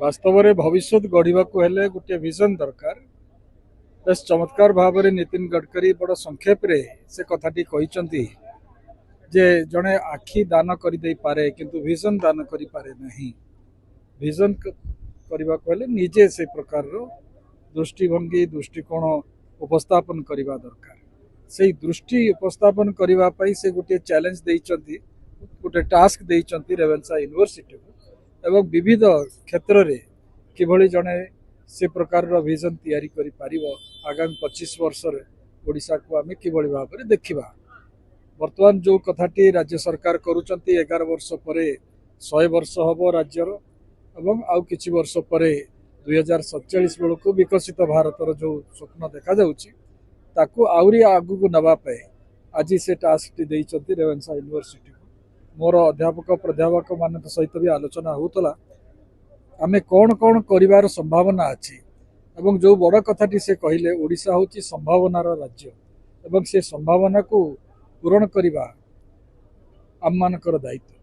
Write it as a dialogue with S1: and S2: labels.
S1: वास्तव में भविष्य गढ़ा गोटे विजन दरकार। बेस चमत्कार भाव में नितिन गडकरी बड़ संक्षेप रे से कथाटी कहते जे जड़े आखि दान करे किंतु विजन दान करि पारे नहीं। विजन करने को निजे से प्रकार दृष्टिभंगी दृष्टिकोण उपस्थापन करने दरकार। से दृष्टि उपस्थापन करने से गोटे चैलेंज देइचंती, गोटे टास्क देइचंती रेवेन्सा यूनिवर्सिटी को एवं विविध क्षेत्र में किभली जड़े से प्रकार विजन तैयारी करि पारिबो आगामी 25 वर्ष ओडिशा को आम किभली भाव में देखा। वर्तमान जो कथाटी राज्य सरकार करुचंती 11 वर्ष पर 100 वर्ष हम राज्यर एवं आउ किछि वर्ष पर 2047 बेलू विकसित भारतर जो स्वप्न देखा जाउची ताकू आउरी आगु को नवा पाए आज से टास्क टी देइचंती रेवेन्सा यूनिवर्सिटी को। मोर अध्यापक प्राध्यापक मान सहित भी आलोचना होतला आमे कौन कौन करिवार संभावना अछि एवं जो बड़ कथाटी से कहले ओडिशा होची संभावनार राज्य एवं से संभावना को पूरण करिबा आम मानकर दायित्व।